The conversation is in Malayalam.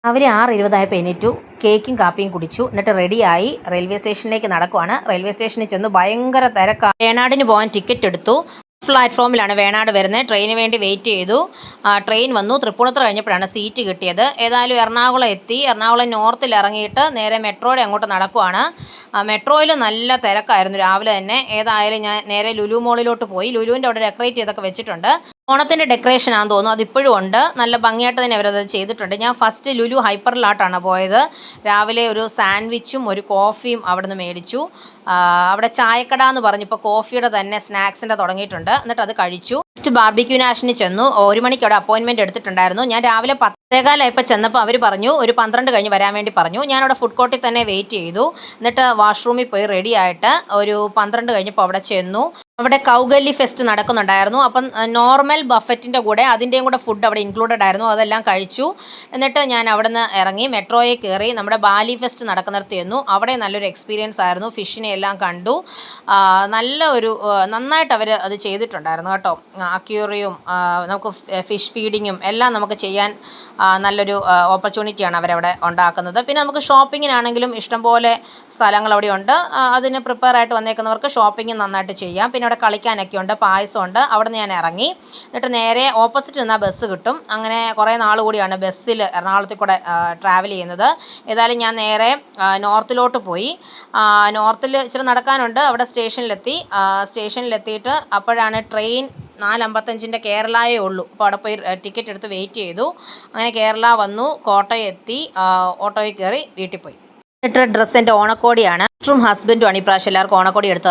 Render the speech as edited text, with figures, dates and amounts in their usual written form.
അവർ 6:20 എണീറ്റു. കേക്കും കാപ്പിയും കുടിച്ചു. എന്നിട്ട് റെഡിയായി റെയിൽവേ സ്റ്റേഷനിലേക്ക് നടക്കുവാണ്. റെയിൽവേ സ്റ്റേഷനിൽ ചെന്ന് ഭയങ്കര തിരക്കാണ്. വേണാടിന് പോകാൻ ടിക്കറ്റ് എടുത്തു. പ്ലാറ്റ്ഫോമിലാണ് വേണാട് വരുന്നത്. ട്രെയിന് വേണ്ടി വെയിറ്റ് ചെയ്തു. ട്രെയിൻ വന്നു. തൃപ്പൂണിത്തുറ കഴിഞ്ഞപ്പോഴാണ് സീറ്റ് കിട്ടിയത്. ഏതായാലും എറണാകുളം എത്തി. എറണാകുളം നോർത്തിൽ ഇറങ്ങിയിട്ട് നേരെ മെട്രോയുടെ അങ്ങോട്ട് നടക്കുവാണ്. മെട്രോയിൽ നല്ല തിരക്കായിരുന്നു രാവിലെ തന്നെ. ഏതായാലും ഞാൻ നേരെ ലുലു മോളിലോട്ട് പോയി. ലുലുവിൻ്റെ അവിടെ ഡെക്കറേറ്റ് ചെയ്തൊക്കെ വെച്ചിട്ടുണ്ട്. ഓണത്തിൻ്റെ ഡെക്കറേഷൻ ആണെന്ന് തോന്നുന്നു. അതിപ്പോഴും ഉണ്ട്. നല്ല ഭംഗിയായിട്ട് തന്നെ അവരത് ചെയ്തിട്ടുണ്ട്. ഞാൻ ഫസ്റ്റ് ലുലു ഹൈപ്പറിലായിട്ടാണ് പോയത്. രാവിലെ ഒരു സാൻഡ്വിച്ചും ഒരു കോഫിയും അവിടെ നിന്ന് മേടിച്ചു. അവിടെ ചായക്കട എന്ന് പറഞ്ഞപ്പോൾ കോഫിയുടെ തന്നെ സ്നാക്സിൻ്റെ തുടങ്ങിയിട്ടുണ്ട്. എന്നിട്ട് അത് കഴിച്ചു. ഫസ്റ്റ് ബാർബിക്യൂ നാഷന് ചെന്നു. 1 മണിക്ക് അവിടെ അപ്പോയിൻമെൻറ്റ് എടുത്തിട്ടുണ്ടായിരുന്നു. ഞാൻ രാവിലെ 10:15 ചെന്നപ്പോൾ അവർ പറഞ്ഞു ഒരു 12 കഴിഞ്ഞ് വരാൻ വേണ്ടി പറഞ്ഞു. ഞാനവിടെ ഫുഡ് കോർട്ടിൽ തന്നെ വെയിറ്റ് ചെയ്തു. എന്നിട്ട് വാഷ്റൂമിൽ പോയി റെഡി ആയിട്ട് ഒരു 12 കഴിഞ്ഞപ്പോൾ അവിടെ ചെന്നു. അവിടെ കൗഗല്ലി ഫെസ്റ്റ് നടക്കുന്നുണ്ടായിരുന്നു. അപ്പം നോർമൽ ബഫറ്റിൻ്റെ കൂടെ അതിൻ്റെയും കൂടെ ഫുഡ് അവിടെ ഇൻക്ലൂഡഡ് ആയിരുന്നു. അതെല്ലാം കഴിച്ചു. എന്നിട്ട് ഞാൻ അവിടെ നിന്ന് ഇറങ്ങി മെട്രോയിൽ കയറി നമ്മുടെ ബാലി ഫെസ്റ്റ് നടക്കുന്നിടത്ത് ചെന്നു. അവിടെ നല്ലൊരു എക്സ്പീരിയൻസ് ആയിരുന്നു. ഫിഷിനെ എല്ലാം കണ്ടു. നല്ല ഒരു നന്നായിട്ട് അവർ അത് ചെയ്തിട്ടുണ്ടായിരുന്നു കേട്ടോ. അക്യൂറിയും നമുക്ക് ഫിഷ് ഫീഡിങ്ങും എല്ലാം നമുക്ക് ചെയ്യാൻ നല്ലൊരു ഓപ്പർച്യൂണിറ്റിയാണ് അവരവിടെ ഉണ്ടാക്കുന്നത്. പിന്നെ നമുക്ക് ഷോപ്പിങ്ങിനാണെങ്കിലും ഇഷ്ടംപോലെ സ്ഥലങ്ങൾ അവിടെ ഉണ്ട്. അതിന് പ്രിപ്പയർ ആയിട്ട് വന്നേക്കുന്നവർക്ക് ഷോപ്പിംഗ് നന്നായിട്ട് ചെയ്യാം. പിന്നെ അവിടെ കളിക്കാനൊക്കെ ഉണ്ട്. പായസമുണ്ട്. അവിടെ നിന്ന് ഞാൻ ഇറങ്ങി. എന്നിട്ട് നേരെ ഓപ്പോസിറ്റ് നിന്നാൽ ബസ് കിട്ടും. അങ്ങനെ കുറേ നാൾ കൂടിയാണ് ബസ്സിൽ എറണാകുളത്തിൽ കൂടെ ട്രാവൽ ചെയ്യുന്നത്. ഏതായാലും ഞാൻ നേരെ നോർത്തിലോട്ട് പോയി. നോർത്തിൽ ഇച്ചിരി നടക്കാനുണ്ട്. അവിടെ സ്റ്റേഷനിലെത്തിയിട്ട് അപ്പോഴാണ് ട്രെയിൻ 4:55 കേരളയേ ഉള്ളൂ. അപ്പോൾ അവിടെ പോയി ടിക്കറ്റ് എടുത്ത് വെയിറ്റ് ചെയ്തു. അങ്ങനെ കേരള വന്നു. കോട്ടയം എത്തി. ഓട്ടോയിൽ കയറി വീട്ടിൽ പോയി. ഡ്രസ്സ് എൻ്റെ ഓണക്കോടിയാണ്. ഹസ്ബൻഡുമാണ് ഇപ്രാവശ്യം എല്ലാവർക്കും ഓണക്കോടി എടുത്തത്.